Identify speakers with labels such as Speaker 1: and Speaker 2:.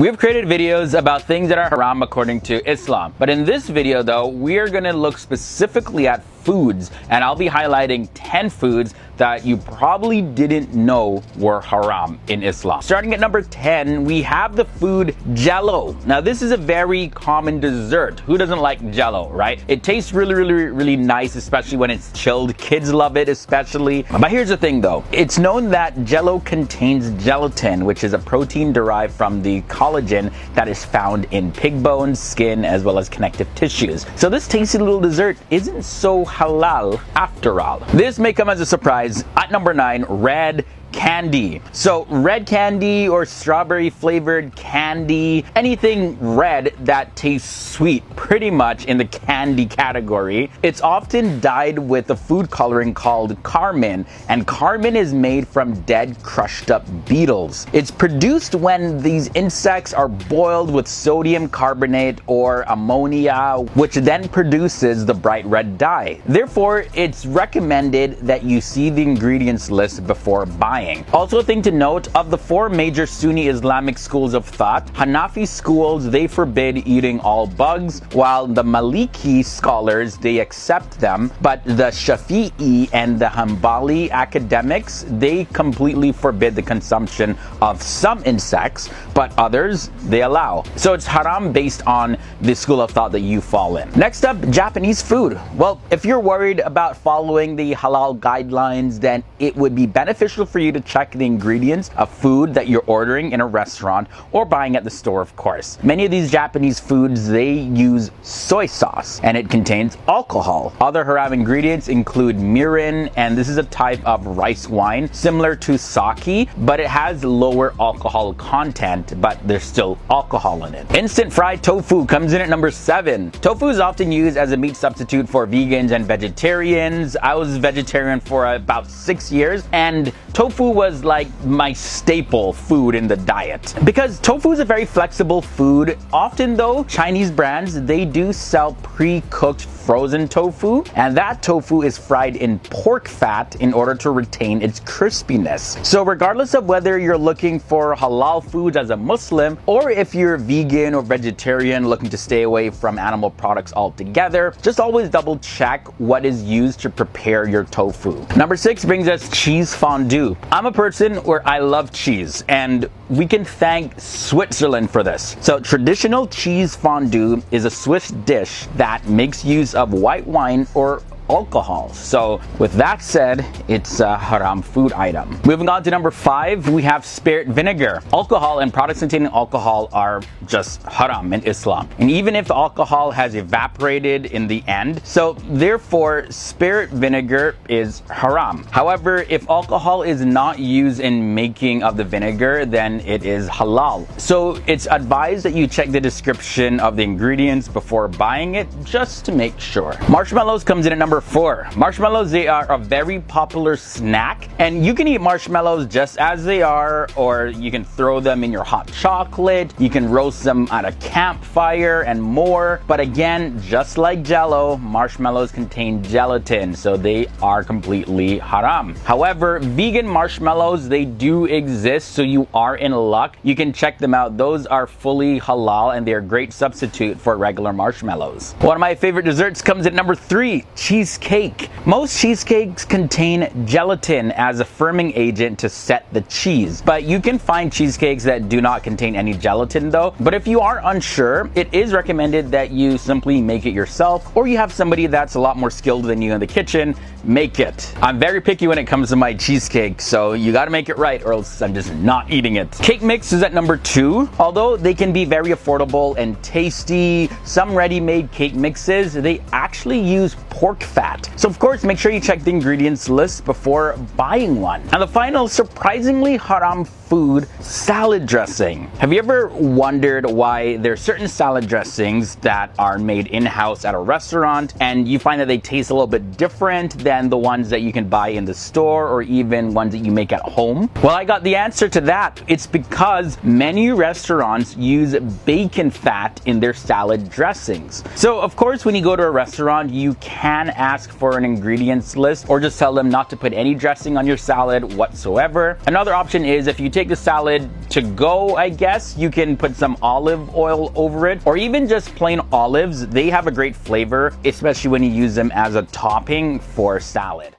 Speaker 1: We've created videos about things that are haram according to Islam. But in this video though, we're gonna look specifically at foods, and I'll be highlighting 10 foods that you probably didn't know were haram in Islam. Starting at number 10, we have the food JELL-O. Now this is a very common dessert. Who doesn't like JELL-O, right? It tastes really nice, especially when it's chilled. Kids love it especially. But here's the thing though. It's known that JELL-O contains gelatin, which is a protein derived from the collagen that is found in pig bones, skin, as well as connective tissues. So this tasty little dessert isn't so halal after all. This may come as a surprise. At number 9, red candy. So red candy or strawberry flavored candy, anything red that tastes sweet, pretty much in the candy category. It's often dyed with a food coloring called carmine, and carmine is made from dead crushed up beetles. It's produced when these insects are boiled with sodium carbonate or ammonia, which then produces the bright red dye. Therefore, it's recommended that you see the ingredients list before buying. Also, a thing to note, of the 4 major Sunni Islamic schools of thought, Hanafi schools, they forbid eating all bugs, while the Maliki scholars, they accept them, but the Shafi'i and the Hanbali academics, they completely forbid the consumption of some insects, but others they allow. So it's haram based on the school of thought that you fall in. Next up, Japanese food. Well, if you're worried about following the halal guidelines, then it would be beneficial for you to check the ingredients of food that you're ordering in a restaurant or buying at the store, of course. Many of these Japanese foods, they use soy sauce and it contains alcohol. Other haram ingredients include mirin, and this is a type of rice wine similar to sake, but it has lower alcohol content, but there's still alcohol in it. Instant fried tofu comes in at number 7. Tofu is often used as a meat substitute for vegans and vegetarians. I was vegetarian for about 6 years, and tofu was like my staple food in the diet. Because tofu is a very flexible food. Often though, Chinese brands, they do sell pre-cooked frozen tofu, and that tofu is fried in pork fat in order to retain its crispiness. So regardless of whether you're looking for halal foods as a Muslim, or if you're vegan or vegetarian looking to stay away from animal products altogether, just always double check what is used to prepare your tofu. Number 6 brings us cheese fondue. I'm a person where I love cheese, and we can thank Switzerland for this. So traditional cheese fondue is a Swiss dish that makes use of white wine or alcohol. So with that said, it's a haram food item. Moving on to number 5, we have spirit vinegar. Alcohol and products containing alcohol are just haram in Islam. And even if the alcohol has evaporated in the end, so therefore spirit vinegar is haram. However, if alcohol is not used in making of the vinegar, then it is halal. So it's advised that you check the description of the ingredients before buying it, just to make sure. Marshmallows comes in at number 4. Marshmallows, they are a very popular snack, and you can eat marshmallows just as they are, or you can throw them in your hot chocolate, you can roast them at a campfire and more. But again, just like JELL-O, marshmallows contain gelatin, so they are completely haram. However, vegan marshmallows, they do exist, so you are in luck. You can check them out. Those are fully halal and they're a great substitute for regular marshmallows. One of my favorite desserts comes at number 3, cheesecake. Most cheesecakes contain gelatin as a firming agent to set the cheese, but you can find cheesecakes that do not contain any gelatin though. But if you are unsure, it is recommended that you simply make it yourself, or you have somebody that's a lot more skilled than you in the kitchen make it. I'm very picky when it comes to my cheesecake, so you gotta make it right or else I'm just not eating it. Cake mix is at number 2. Although they can be very affordable and tasty, some ready-made cake mixes, they actually use pork fat. So of course, make sure you check the ingredients list before buying one. And the final surprisingly haram food, salad dressing. Have you ever wondered why there are certain salad dressings that are made in-house at a restaurant and you find that they taste a little bit different than the ones that you can buy in the store or even ones that you make at home? Well, I got the answer to that. It's because many restaurants use bacon fat in their salad dressings. So of course, when you go to a restaurant, you can ask for an ingredients list or just tell them not to put any dressing on your salad whatsoever. Another option is if you take take the salad to go, I guess. You can put some olive oil over it, or even just plain olives. They have a great flavor, especially when you use them as a topping for salad.